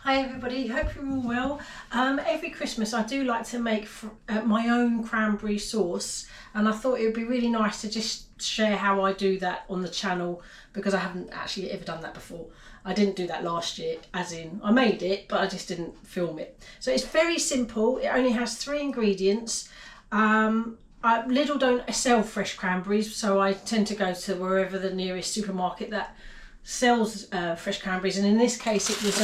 Hi everybody, hope you're all well. Every Christmas I do like to make my own cranberry sauce, and I thought it would be really nice to just share how I do that on the channel, because I haven't actually ever done that before. I didn't do that last year, as in I made it but I just didn't film it. So it's very simple. It only has 3 ingredients. Lidl don't sell fresh cranberries, so I tend to go to wherever the nearest supermarket that sells fresh cranberries, and in this case it was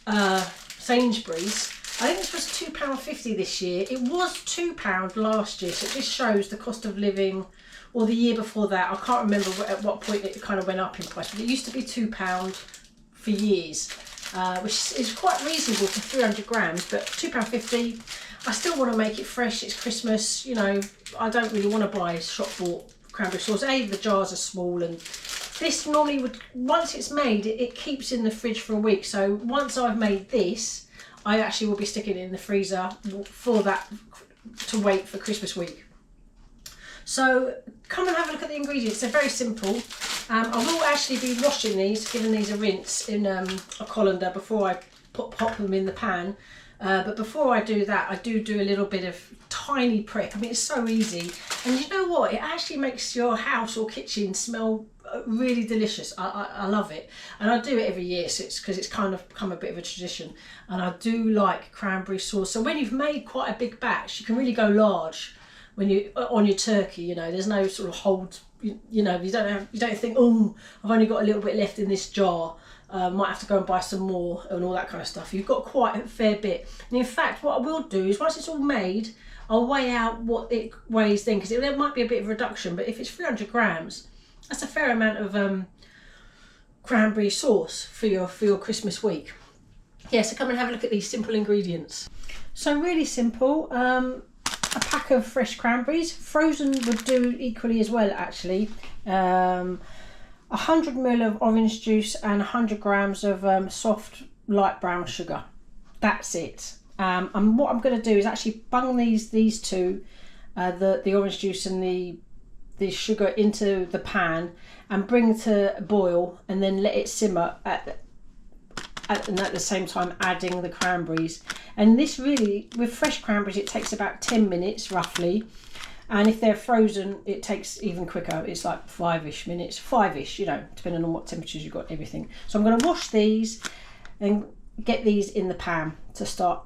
Sainsburys. I think this was £2.50 this year. It was £2 last year, so it just shows the cost of living, or the year before that. I can't remember at what point it kind of went up in price, but it used to be £2 for years, which is quite reasonable for 300 grams, but £2.50. I still want to make it fresh. It's Christmas, you know. I don't really want to buy shop bought cranberry sauce. The jars are small, and this normally would, once it's made, it keeps in the fridge for a week. So once I've made this, I actually will be sticking it in the freezer for that, to wait for Christmas week. So come and have a look at the ingredients. They're very simple. I will actually be washing these, giving these a rinse in a colander before I pop them in the pan. But before I do that, I do a little bit of tiny prep. I mean, it's so easy, and you know what? It actually makes your house or kitchen smell really delicious. I love it, and I do it every year, so it's because it's kind of become a bit of a tradition. And I do like cranberry sauce. So when you've made quite a big batch, you can really go large when you on your turkey. You know, there's no sort of hold. You know, you don't think, oh, I've only got a little bit left in this jar. Might have to go and buy some more and all that kind of stuff. You've got quite a fair bit. And in fact, what I will do is once it's all made, I'll weigh out what it weighs then, because there might be a bit of a reduction, but if it's 300 grams, that's a fair amount of cranberry sauce for your Christmas week. Yeah, so come and have a look at these simple ingredients. So really simple. A pack of fresh cranberries. Frozen would do equally as well, actually. 100 ml of orange juice and 100 grams of soft light brown sugar. That's it. And what I'm going to do is actually bung these two, the orange juice and the sugar, into the pan and bring to boil, and then let it simmer and at the same time adding the cranberries. And this really, with fresh cranberries, it takes about 10 minutes roughly. And if they're frozen, it takes even quicker. It's like 5-ish minutes, 5-ish, you know, depending on what temperatures you've got, everything. So I'm going to wash these and get these in the pan to start,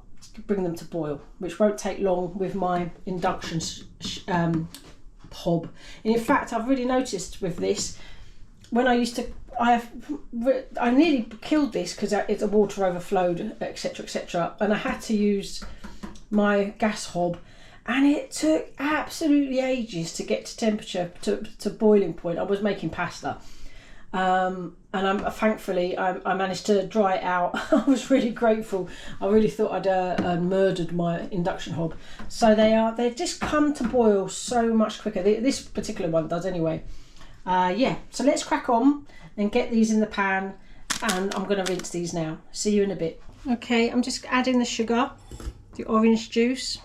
bring them to boil, which won't take long with my induction hob. And in fact, I've really noticed with this, when I used to, I nearly killed this because the water overflowed, etc., etc., and I had to use my gas hob. And it took absolutely ages to get to temperature, to boiling point. I was making pasta, and thankfully I managed to dry it out. I was really grateful. I really thought I'd murdered my induction hob. So they just come to boil so much quicker. This particular one does anyway. Yeah, so let's crack on and get these in the pan, and I'm going to rinse these now. See you in a bit. Okay, I'm just adding the sugar, the orange juice.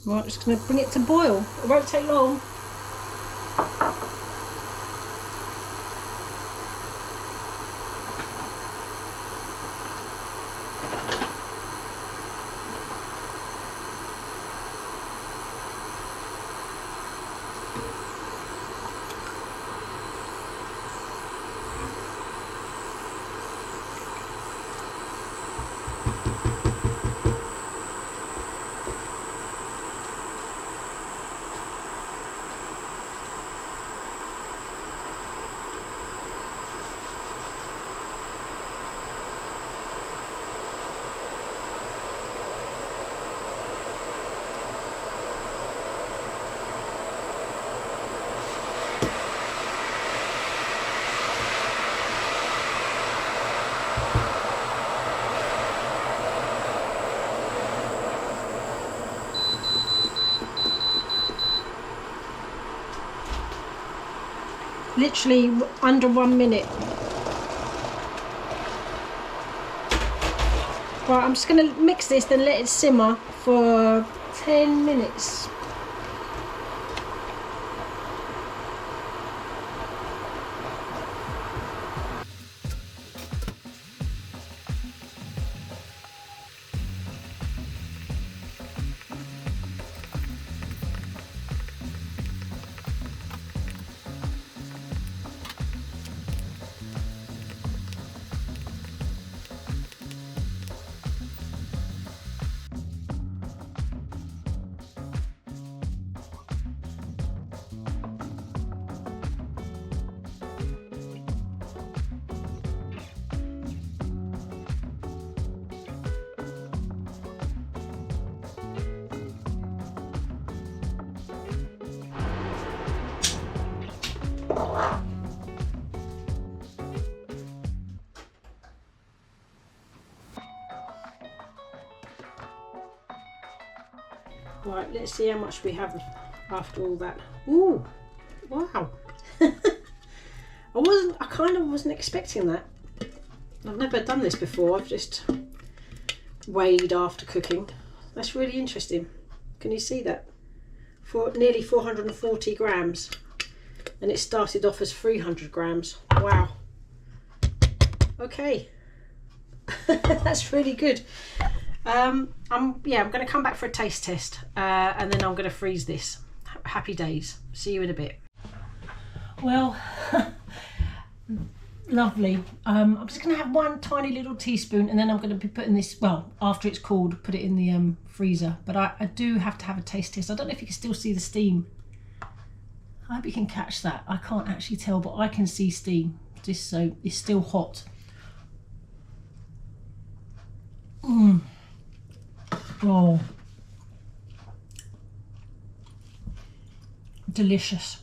Right, just going to bring it to boil. It won't take long. Literally under 1 minute. Right, I'm just going to mix this, then let it simmer for 10 minutes. Right, let's see how much we have after all that. Ooh, wow. I kind of wasn't expecting that. I've never done this before. I've just weighed after cooking. That's really interesting. Can you see that? For nearly 440 grams. And it started off as 300 grams. Wow. Okay. That's really good. I'm going to come back for a taste test and then I'm going to freeze this. Happy days. See you in a bit. Well, lovely. I'm just going to have one tiny little teaspoon and then I'm going to be putting this, well, after it's cooled, put it in the freezer. But I do have to have a taste test. I don't know if you can still see the steam. I hope you can catch that. I can't actually tell, but I can see steam. Just so it's still hot. Oh, delicious.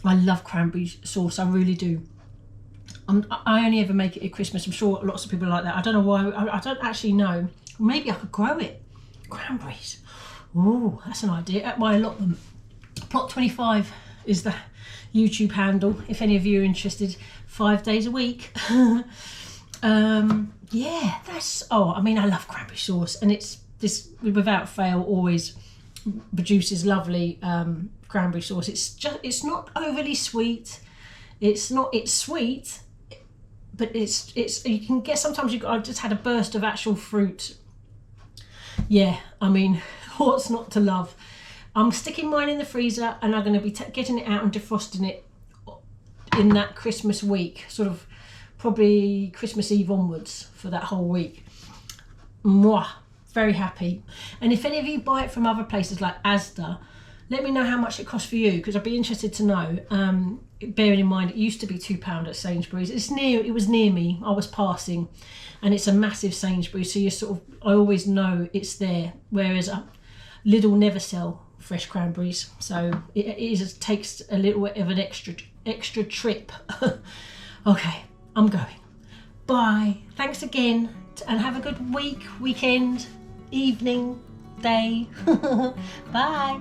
I love cranberry sauce, I really do. I only ever make it at Christmas. I'm sure lots of people are like that. I don't know why. I don't actually know. Maybe I could grow it. Cranberries. Oh, that's an idea. At my allotment. Plot 25 is the YouTube handle. If any of you are interested, 5 days a week. Yeah, that's, I mean, I love cranberry sauce, and it's this without fail always produces lovely cranberry sauce. It's not overly sweet. It's sweet, but it's you can get, sometimes I just had a burst of actual fruit. Yeah, I mean, what's not to love? I'm sticking mine in the freezer and I'm going to be getting it out and defrosting it in that Christmas week, sort of probably Christmas Eve onwards for that whole week. Mwah, very happy. And if any of you buy it from other places like Asda, let me know how much it costs for you, because I'd be interested to know. Bearing in mind it used to be £2 at Sainsburys. It was near me. I was passing, and it's a massive Sainsbury's, so you sort of, I always know it's there. Whereas Lidl never sell fresh cranberries, so it takes a little bit of an extra trip. Okay, I'm going. Bye. Thanks again, and have a good week, weekend, evening, day. Bye.